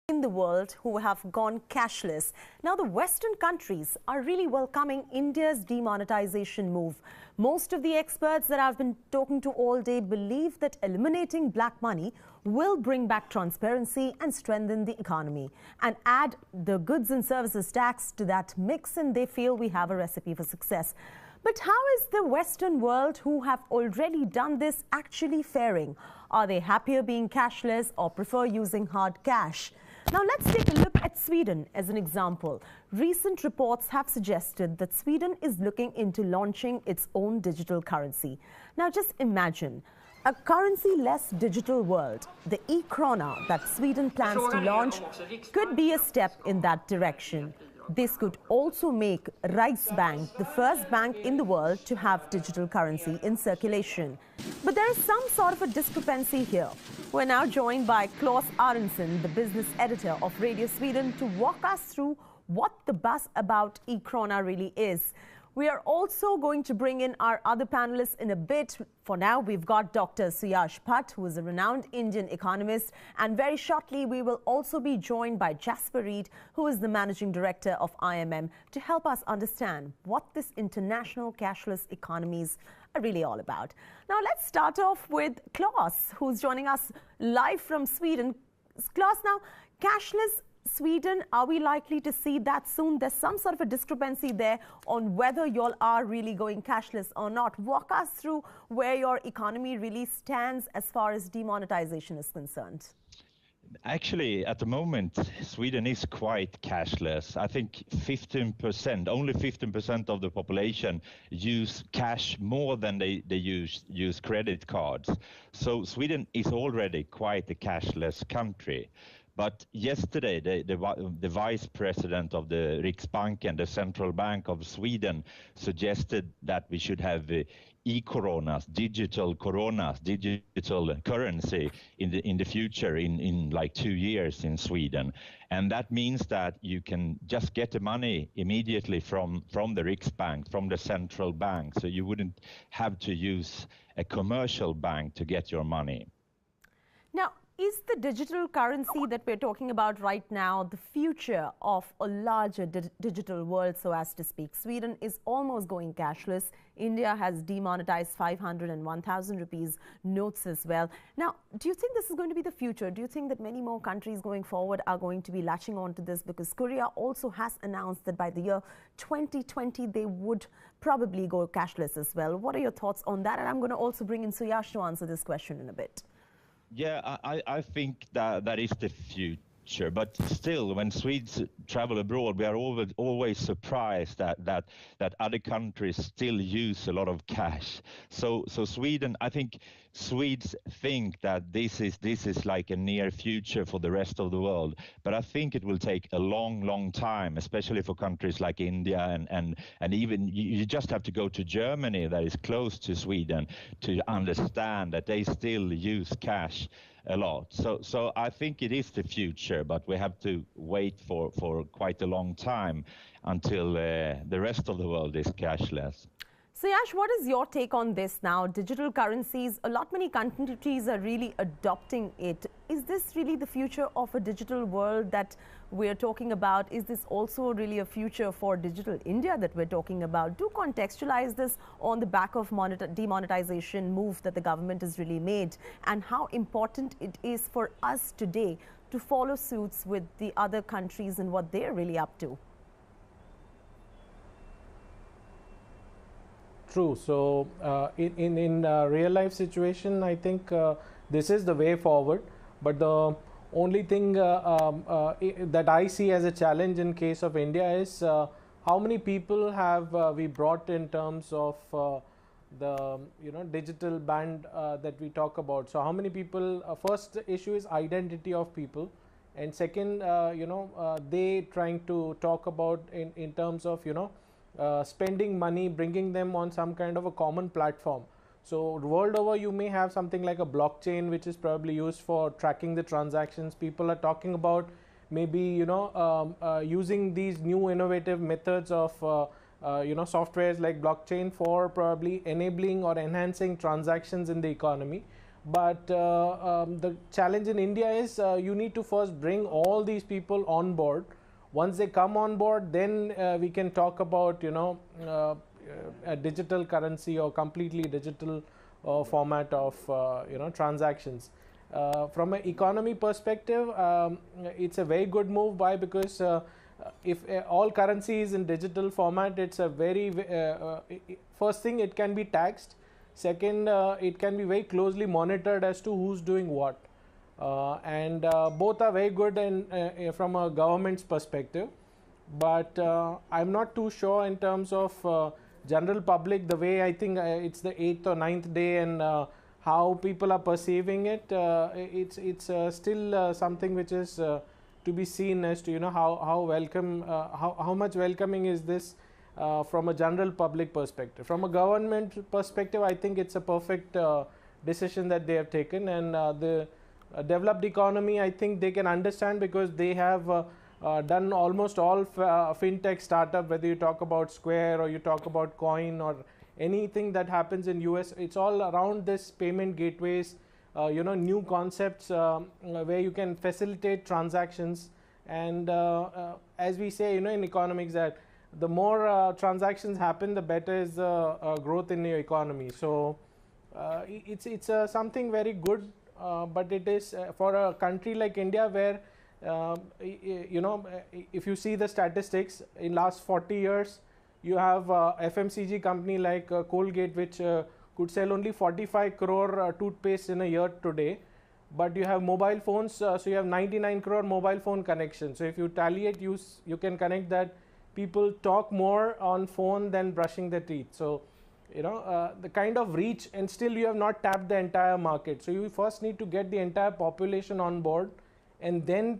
in the world who have gone cashless. Now, the Western countries are really welcoming India's demonetization move. Most of the experts that I've been talking to all day believe that eliminating black money will bring back transparency and strengthen the economy. And add the goods and services tax to that mix, and they feel we have a recipe for success. But how is the Western world, who have already done this, actually faring? Are they happier being cashless or prefer using hard cash? Now, let's take a look at Sweden as an example. Recent reports have suggested that Sweden is looking into launching its own digital currency. Now, just imagine a currency-less digital world. The e-krona that Sweden plans to launch could be a step in that direction. This could also make Riksbank the first bank in the world to have digital currency in circulation. But there is some sort of a discrepancy here. We're now joined by Claes Aronson, the business editor of Radio Sweden, to walk us through what the buzz about e-krona really is. We are also going to bring in our other panelists in a bit. For now, we've got Dr.Suyash, who is a renowned Indian economist. And very shortly, we will also be joined by Jasper Reed, who is the managing director of IMM, to help us understand what this international cashless economies are really all about. Now, let's start off with Claes, who's joining us live from Sweden. Claes, now, cashless Sweden, are we likely to see that soon? There's some sort of a discrepancy there on whether y'all are really going cashless or not. Walk us through where your economy really stands as far as demonetization is concerned. Actually, at the moment, Sweden is quite cashless. I think 15%, only 15% of the population use cash more than they use credit cards. So Sweden is already quite a cashless country. But yesterday, the vice president of the Riksbank and the Central Bank of Sweden suggested that we should have e-coronas, digital currency in the future in like 2 years in Sweden. And that means that you can just get the money immediately from the Riksbank, from the central bank. So you wouldn't have to use a commercial bank to get your money. Now, is the digital currency that we're talking about right now the future of a larger digital world, so as to speak? Sweden is almost going cashless. India has demonetized 500 and 1,000 rupees notes as well. Now, do you think this is going to be the future? Do you think that many more countries going forward are going to be latching on to this? Because Korea also has announced that by the year 2020, they would probably go cashless as well. What are your thoughts on that? And I'm going to also bring in Suyash to answer this question in a bit. Yeah, I think that is the future. But still, when Swedes travel abroad, we are always surprised that other countries still use a lot of cash. So Sweden, I think Swedes think that this is like a near future for the rest of the world. But I think it will take a long time, especially for countries like India and even you just have to go to Germany, that is close to Sweden, to understand that they still use cash a lot. So I think it is the future, but we have to wait for quite a long time until the rest of the world is cashless. Suyash, what is your take on this now? Digital currencies, many countries are really adopting it. Is this really the future of a digital world that we're talking about? Is this also really a future for digital India that we're talking about? Do contextualize this on the back of demonetization move that the government has really made, and how important it is for us today to follow suits with the other countries and what they're really up to. True. So in real life situation, I think this is the way forward. But the only thing that I see as a challenge in case of India is how many people have we brought in terms of the digital band that we talk about. So how many people? First issue is identity of people, and second, they trying to talk about in terms of spending money, bringing them on some kind of a common platform. So world over, you may have something like a blockchain, which is probably used for tracking the transactions. People are talking about maybe using these new innovative methods of softwares like blockchain for probably enabling or enhancing transactions in the economy. But the challenge in India is you need to first bring all these people on board. Once they come on board, then we can talk about, a digital currency or completely digital format of transactions. From an economy perspective, it's a very good move. Why? Because if all currency is in digital format, it's a very first thing, it can be taxed. Second, it can be very closely monitored as to who's doing what, and both are very good from a government's perspective. But I'm not too sure in terms of general public, the way I think it's the 8th or 9th day, and how people are perceiving it. It's still something which is to be seen as to how welcome, how much welcoming is this from a general public perspective. From a government perspective, I think it's a perfect decision that they have taken, and the developed economy, I think they can understand, because they have done almost all fintech startup, whether you talk about Square or you talk about Coin or anything that happens in US, it's all around this payment gateways, new concepts where you can facilitate transactions. And as we say, in economics, that the more transactions happen, the better is the growth in your economy. So it's something very good, but it is for a country like India, where if you see the statistics in last 40 years, you have FMCG company like Colgate, which could sell only 45 crore toothpaste in a year today. But you have mobile phones, so you have 99 crore mobile phone connections. So if you tally it, you can connect that people talk more on phone than brushing their teeth. So the kind of reach, and still you have not tapped the entire market. So you first need to get the entire population on board, and then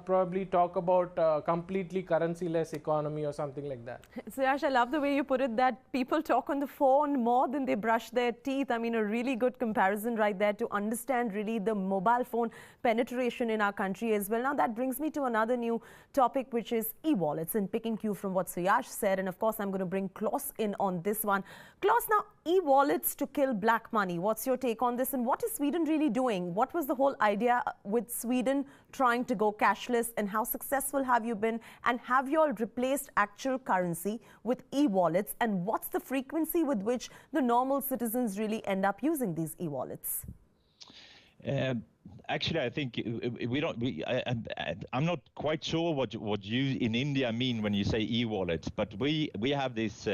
probably talk about completely currency-less economy or something like that. Suyash, I love the way you put it, that people talk on the phone more than they brush their teeth. I mean, a really good comparison right there to understand really the mobile phone penetration in our country as well. Now, that brings me to another new topic, which is e-wallets, and picking cue from what Suyash said. And of course, I'm going to bring Klaus in on this one. Klaus, now, e-wallets to kill black money. What's your take on this? And what is Sweden really doing? What was the whole idea with Sweden trying to go cashless, and how successful have you been? And have you all replaced actual currency with e-wallets? And what's the frequency with which the normal citizens really end up using these e-wallets? Actually, I think I'm not quite sure what you in India mean when you say e-wallets, but we have this.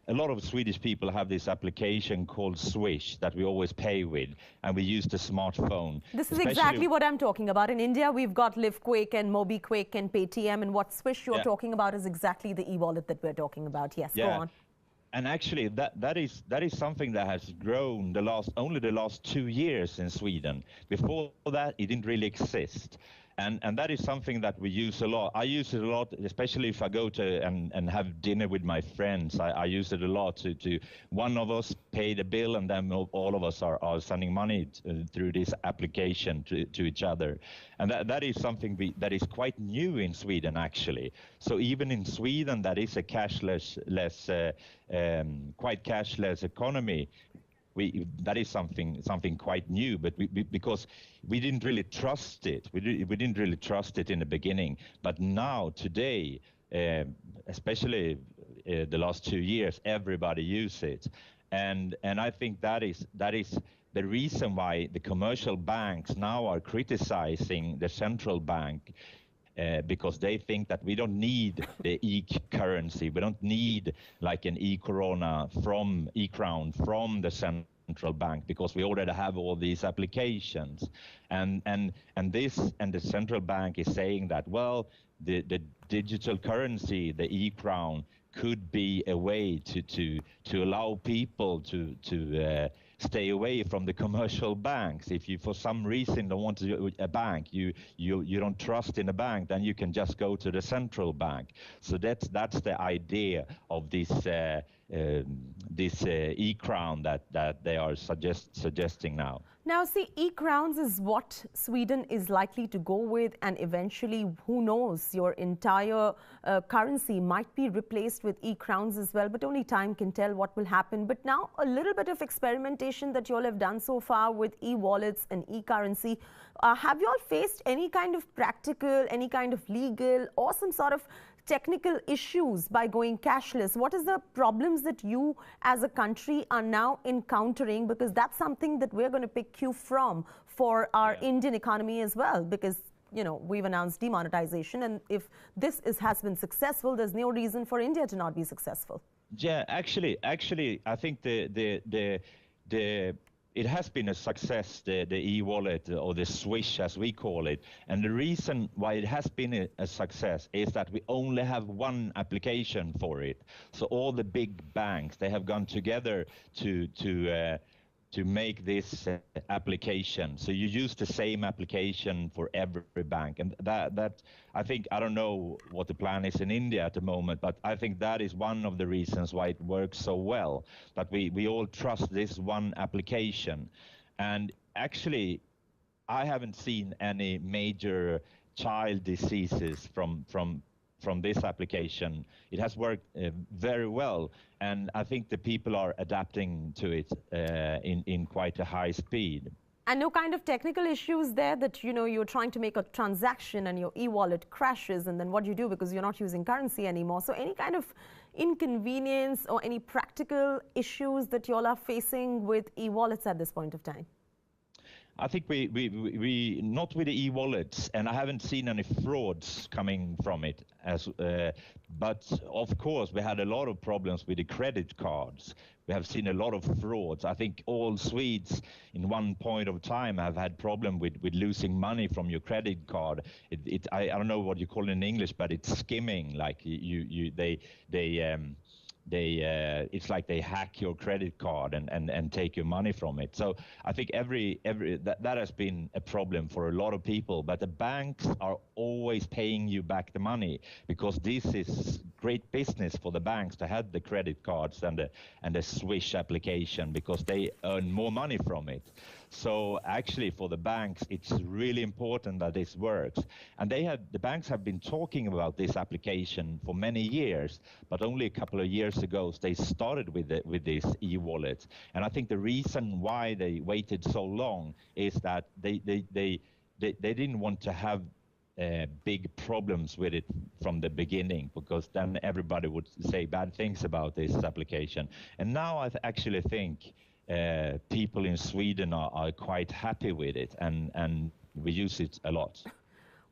A lot of Swedish people have this application called Swish that we always pay with, and we use the smartphone. This is exactly what I'm talking about. In India, we've got LiveQuick and MobiQuick and Paytm, and what Swish you're talking about is exactly the e-wallet that we're talking about. Yes, go on. And actually, that is something that has grown only the last 2 years in Sweden. Before that, it didn't really exist. And that is something that we use a lot. I use it a lot, especially if I go to and have dinner with my friends. I use it a lot to one of us pay the bill, and then all of us are sending money through this application to each other. And that is something that is quite new in Sweden, actually. So even in Sweden, that is a quite cashless economy. That is something quite new, but because we didn't really trust it. We didn't really trust it in the beginning, but now today, especially the last 2 years, everybody uses it, and I think that is the reason why the commercial banks now are criticizing the central bank. Because they think that we don't need the e-currency. We don't need like an e-crown from the central bank, because we already have all these applications. And the central bank is saying that, well, the digital currency, the e-crown, could be a way to allow people to stay away from the commercial banks. If you, for some reason, don't want to do a bank, you don't trust in a bank, then you can just go to the central bank. So that's the idea of this this e-crown that they are suggesting now. Now, see, e-crowns is what Sweden is likely to go with, and eventually, who knows, your entire currency might be replaced with e-crowns as well, but only time can tell what will happen. But now, a little bit of experimentation that you all have done so far with e-wallets and e-currency. Have you all faced any kind of practical, any kind of legal, or some sort of technical issues by going cashless? What is the problems that you as a country are now encountering? Because that's something that we're going to pick cue from for our Indian economy as well, because you know, we've announced demonetization, and if has been successful, there's no reason for India to not be successful. Yeah, actually, I think it has been a success, the e-wallet, or the Swish as we call it. And the reason why it has been a success is that we only have one application for it. So all the big banks, they have gone together to make this application. So you use the same application for every bank. And that I think, I don't know what the plan is in India at the moment, but I think that is one of the reasons why it works so well, that we all trust this one application. And actually, I haven't seen any major child diseases from this application. It has worked very well, and I think the people are adapting to it in quite a high speed. And no kind of technical issues there that, you know, you're trying to make a transaction and your e-wallet crashes, and then what do you do because you're not using currency anymore? So any kind of inconvenience or any practical issues that you all are facing with e-wallets at this point of time? I think we not with the e-wallets, and I haven't seen any frauds coming from it. But of course, we had a lot of problems with the credit cards. We have seen a lot of frauds. I think all Swedes, in one point of time, have had problem with losing money from your credit card. I don't know what you call it in English, but it's skimming. Like it's like they hack your credit card and take your money from it. So I think that has been a problem for a lot of people, but the banks are always paying you back the money, because this is great business for the banks to have the credit cards and the Swish application, because they earn more money from it. So actually for the banks, it's really important that this works. And the banks have been talking about this application for many years, but only a couple of years ago they started with this e-wallet. And I think the reason why they waited so long is that they didn't want to have big problems with it from the beginning, because then everybody would say bad things about this application. And now I actually think people in Sweden are quite happy with it, and we use it a lot.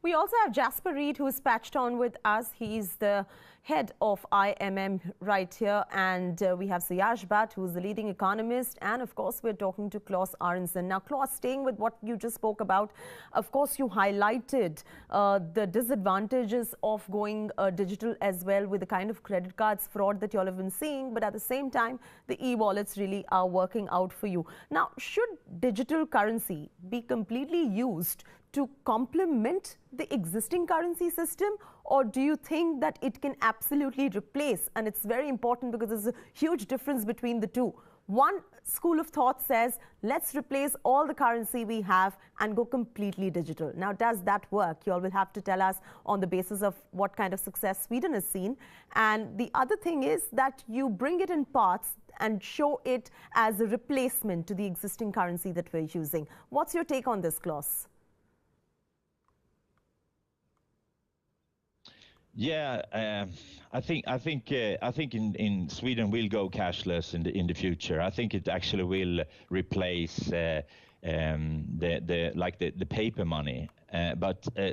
We also have Jasper Reed, who is patched on with us. He's the head of IMM right here. And we have Suyash Bhatt, who's the leading economist. And of course, we're talking to Klaus Aronson. Now, Klaus, staying with what you just spoke about, of course, you highlighted the disadvantages of going digital as well, with the kind of credit cards fraud that you all have been seeing. But at the same time, the e-wallets really are working out for you. Now, should digital currency be completely used to complement the existing currency system, or do you think that it can absolutely replace? And it's very important because there's a huge difference between the two. One school of thought says, let's replace all the currency we have and go completely digital. Now, does that work? You all will have to tell us on the basis of what kind of success Sweden has seen. And the other thing is that you bring it in parts and show it as a replacement to the existing currency that we're using. What's your take on this, Klaus? Yeah, I think in Sweden we'll go cashless in the future. I think it actually will replace the paper money.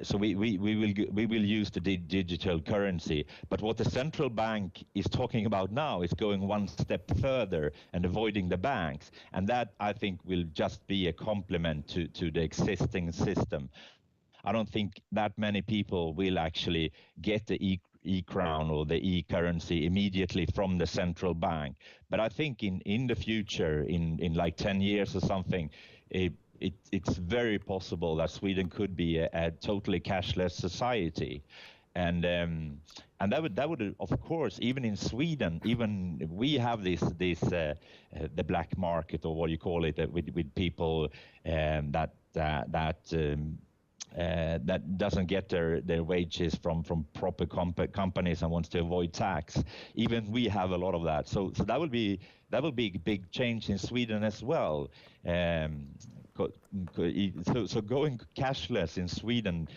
So we will use the digital currency. But what the central bank is talking about now is going one step further and avoiding the banks, and that I think will just be a complement to the existing system. I don't think that many people will actually get the e-crown or the e-currency immediately from the central bank. But I think in the future, in like 10 years or something, it's very possible that Sweden could be a totally cashless society. and that would of course, even in Sweden, even we have this the black market, or what you call it, with people that doesn't get their wages from proper companies and wants to avoid tax. Even we have a lot of that. So that will be a big change in Sweden as well. So going cashless in Sweden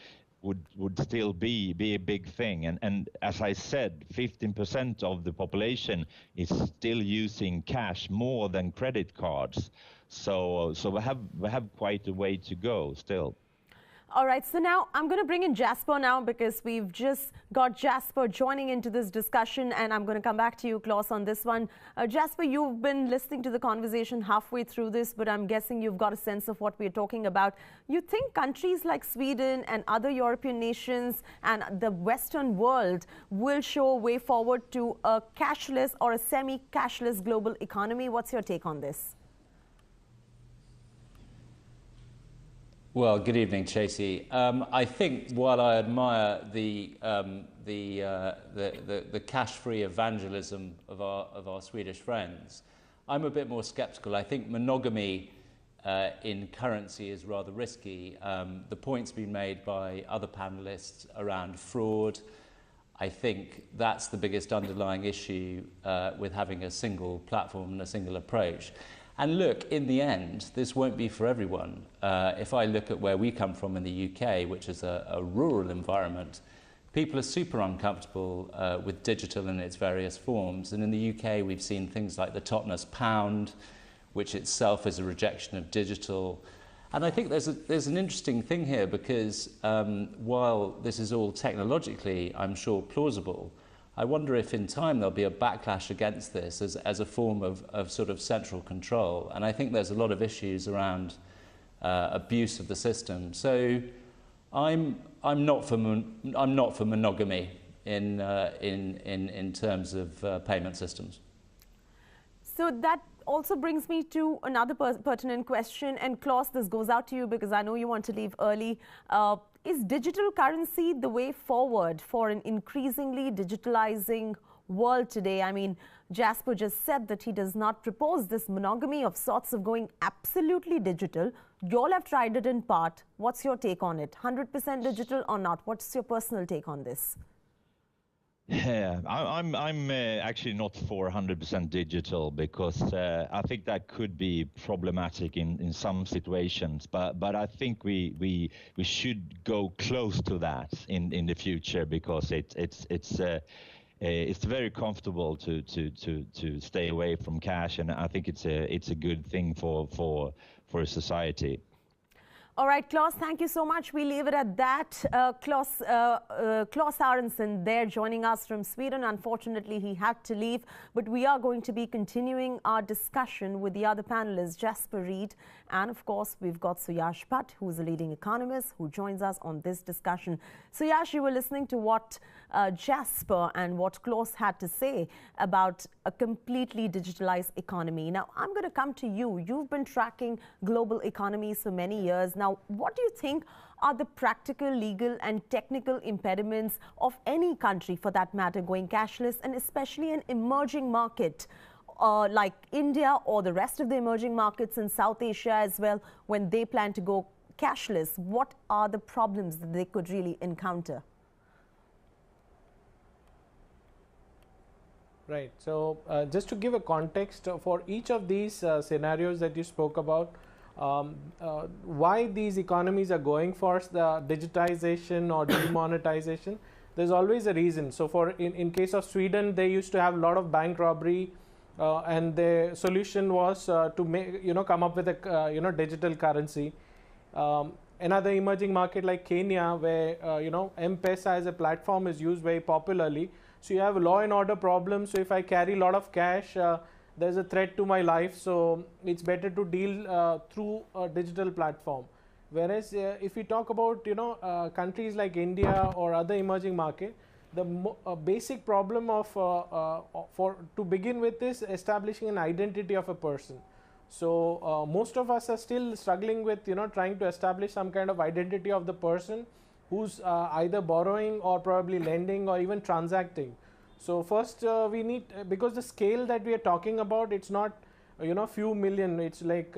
would still be a big thing. And as I said, 15% of the population is still using cash more than credit cards. So we have quite a way to go still. All right, so now I'm going to bring in Jasper now, because we've just got Jasper joining into this discussion, and I'm going to come back to you, Klaus, on this one. Jasper, you've been listening to the conversation halfway through this, but I'm guessing you've got a sense of what we're talking about. You think countries like Sweden and other European nations and the Western world will show a way forward to a cashless or a semi-cashless global economy? What's your take on this? Well, good evening, Chasey. I think while I admire the cash-free evangelism of our Swedish friends, I'm a bit more sceptical. I think monogamy in currency is rather risky. The point's been made by other panelists around fraud. I think that's the biggest underlying issue with having a single platform and a single approach. And look, in the end, this won't be for everyone. If I look at where we come from in the UK, which is a rural environment, people are super uncomfortable with digital in its various forms. And in the UK, we've seen things like the Totnes pound, which itself is a rejection of digital. And I think there's an interesting thing here, because while this is all technologically, I'm sure, plausible, I wonder if in time there'll be a backlash against this as a form of sort of central control. And I think there's a lot of issues around abuse of the system. So I'm not for monogamy in terms of payment systems. So that also brings me to another pertinent question. And Klaus, this goes out to you because I know you want to leave early. Is digital currency the way forward for an increasingly digitalizing world today? I mean, Jasper just said that he does not propose this monogamy of sorts of going absolutely digital. You all have tried it in part. What's your take on it? 100% digital or not? What's your personal take on this? Yeah, I'm actually not for 100% digital, because I think that could be problematic in some situations. But I think we should go close to that in the future, because it's very comfortable to stay away from cash, and I think it's a good thing for a society. All right, Klaus, thank you so much. We leave it at that. Klaus Aronson there joining us from Sweden. Unfortunately, he had to leave, but we are going to be continuing our discussion with the other panelists, Jasper Reed, and of course, we've got Suyash Bhatt, who's a leading economist, who joins us on this discussion. Suyash, you were listening to what Jasper and what Klaus had to say about a completely digitalized economy. Now, I'm going to come to you. You've been tracking global economies for many years. Now, what do you think are the practical, legal and technical impediments of any country, for that matter, going cashless, and especially an emerging market like India or the rest of the emerging markets in South Asia as well, when they plan to go cashless? What are the problems that they could really encounter? Right. So just to give a context for each of these scenarios that you spoke about, why these economies are going for the digitization or demonetization, there's always a reason. So for in case of Sweden, they used to have a lot of bank robbery, and the solution was to make, come up with a digital currency. Another emerging market like Kenya, where M-Pesa as a platform is used very popularly. So you have law and order problems. So if I carry a lot of cash, there's a threat to my life. So it's better to deal through a digital platform. Whereas if we talk about countries like India or other emerging market, the basic problem of to begin with is establishing an identity of a person. So most of us are still struggling with trying to establish some kind of identity of the person, who's either borrowing or probably lending or even transacting. So first we need, because the scale that we are talking about, it's not few million, it's like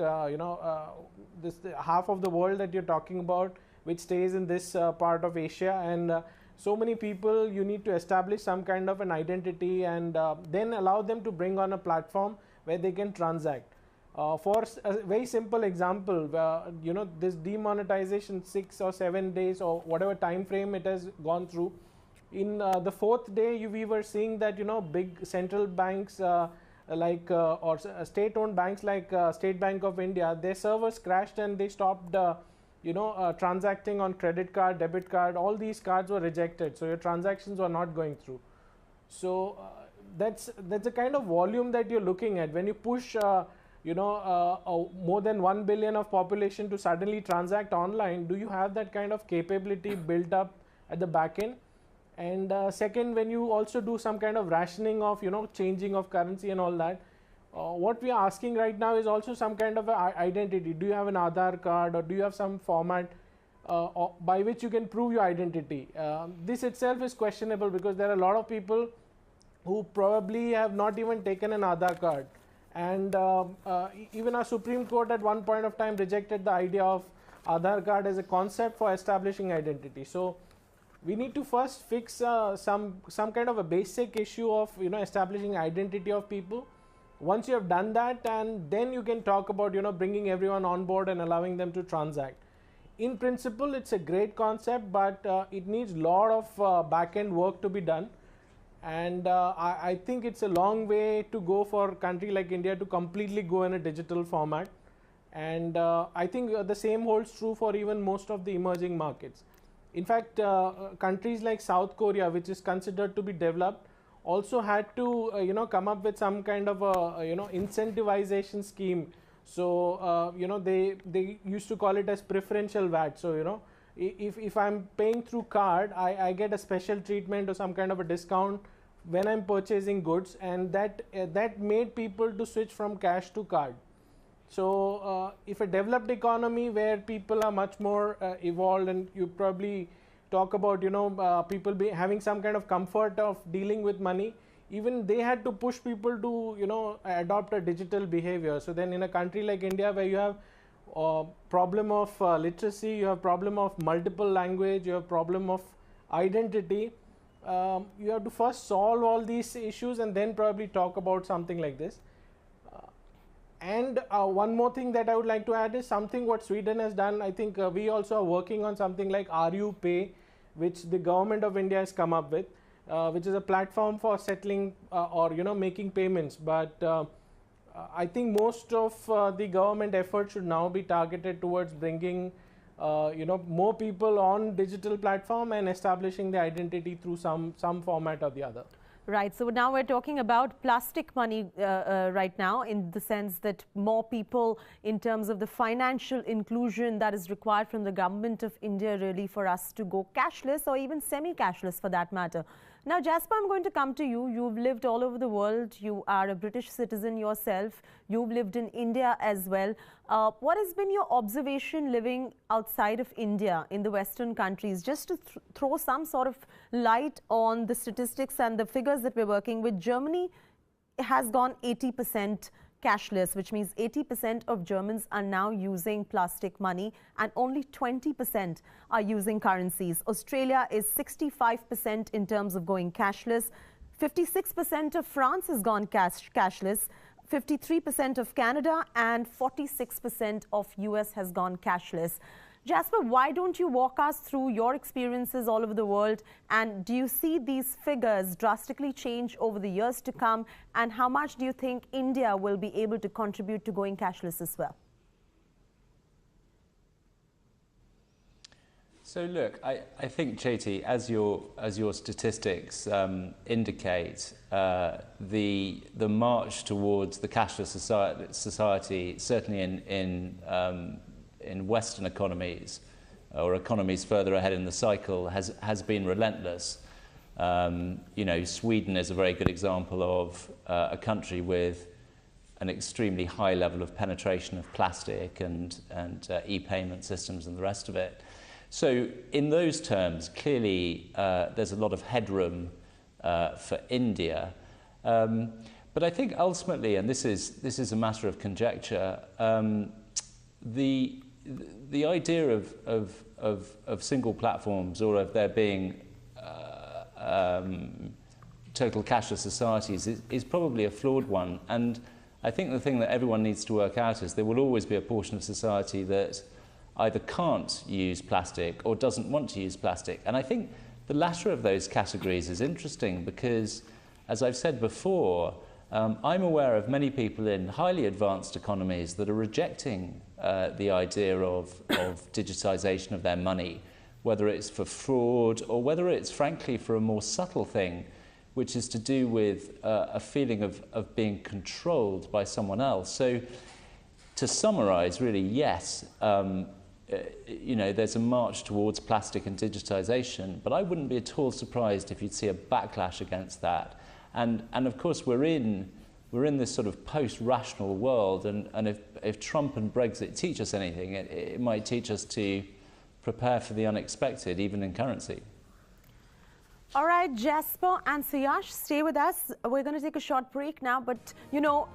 this half of the world that you're talking about, which stays in this part of Asia, and so many people, you need to establish some kind of an identity and then allow them to bring on a platform where they can transact. For a very simple example, this demonetization, 6 or 7 days or whatever time frame it has gone through, in the 4th day we were seeing that big central banks or state-owned banks like State Bank of India, their servers crashed and they stopped transacting on credit card, debit card. All these cards were rejected, so your transactions were not going through. So that's the kind of volume that you're looking at when you push more than 1 billion of population to suddenly transact online. Do you have that kind of capability built up at the back end? And second, when you also do some kind of rationing of changing of currency and all that, what we are asking right now is also some kind of identity. Do you have an Aadhaar card, or do you have some format by which you can prove your identity? This itself is questionable, because there are a lot of people who probably have not even taken an Aadhaar card, and even our Supreme Court at one point of time rejected the idea of Aadhaar card as a concept for establishing identity. So we need to first fix some kind of a basic issue of establishing identity of people. Once you have done that, and then you can talk about bringing everyone on board and allowing them to transact. In principle, it's a great concept, but it needs a lot of back-end work to be done, and I think it's a long way to go for a country like India to completely go in a digital format, and I think the same holds true for even most of the emerging markets. In fact, countries like South Korea, which is considered to be developed, also had to come up with some kind of a incentivization scheme. So they used to call it as preferential VAT. So if I'm paying through card, I get a special treatment or some kind of a discount when I'm purchasing goods, and that made people to switch from cash to card. So if a developed economy where people are much more evolved, and you probably talk about people having some kind of comfort of dealing with money, even they had to push people to adopt a digital behavior. So then in a country like India, where you have problem of literacy, you have problem of multiple language, you have problem of identity, you have to first solve all these issues and then probably talk about something like this. And one more thing that I would like to add is something what Sweden has done. I think we also are working on something like RU Pay, which the government of India has come up with, which is a platform for settling or making payments. But I think most of the government effort should now be targeted towards bringing more people on digital platform and establishing the identity through some format or the other. Right. So now we're talking about plastic money right now, in the sense that more people, in terms of the financial inclusion that is required from the government of India, really, for us to go cashless or even semi-cashless for that matter. Now, Jasper, I'm going to come to you. You've lived all over the world. You are a British citizen yourself. You've lived in India as well. What has been your observation living outside of India in the Western countries? Just to throw some sort of light on the statistics and the figures that we're working with, Germany has gone 80% cashless, which means 80% of Germans are now using plastic money and only 20% are using currencies. Australia is 65% in terms of going cashless. 56% of France has gone cashless. 53% of Canada and 46% of US has gone cashless. Jasper, why don't you walk us through your experiences all over the world, and do you see these figures drastically change over the years to come, and how much do you think India will be able to contribute to going cashless as well? So look, I think, Cheti, as your statistics indicate, the march towards the cashless society, certainly in Western economies or economies further ahead in the cycle, has been relentless. Sweden is a very good example of a country with an extremely high level of penetration of plastic and e-payment systems and the rest of it. So in those terms, clearly there's a lot of headroom for India. But I think ultimately, and this is a matter of conjecture, the idea of single platforms, or of there being total cashless societies, is probably a flawed one. And I think the thing that everyone needs to work out is there will always be a portion of society that either can't use plastic or doesn't want to use plastic. And I think the latter of those categories is interesting because, as I've said before, I'm aware of many people in highly advanced economies that are rejecting the idea of digitization of their money, whether it's for fraud or whether it's frankly for a more subtle thing, which is to do with a feeling of being controlled by someone else. So to summarize, really, yes, you know, there's a march towards plastic and digitization, but I wouldn't be at all surprised if you'd see a backlash against that. And of course, we're in this sort of post-rational world, and if Trump and Brexit teach us anything, it might teach us to prepare for the unexpected, even in currency. All right, Jasper and Suyash, stay with us. We're going to take a short break now, but you know,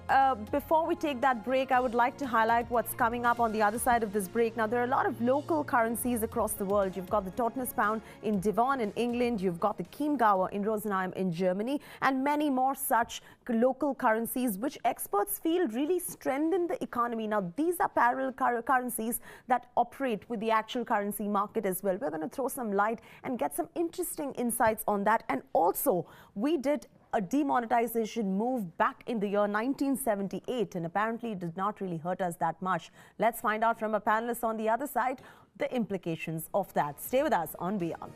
before we take that break, I would like to highlight what's coming up on the other side of this break. Now, there are a lot of local currencies across the world. You've got the Totnes pound in Devon in England, you've got the Chiemgauer in Rosenheim in Germany, and many more such local currencies, which experts feel really strengthen the economy. Now, these are parallel currencies that operate with the actual currency market as well. We're going to throw some light and get some interesting insights on that. And also, we did a demonetization move back in the year 1978, and apparently it did not really hurt us that much. Let's find out from our panelists on the other side the implications of that. Stay with us on Beyond.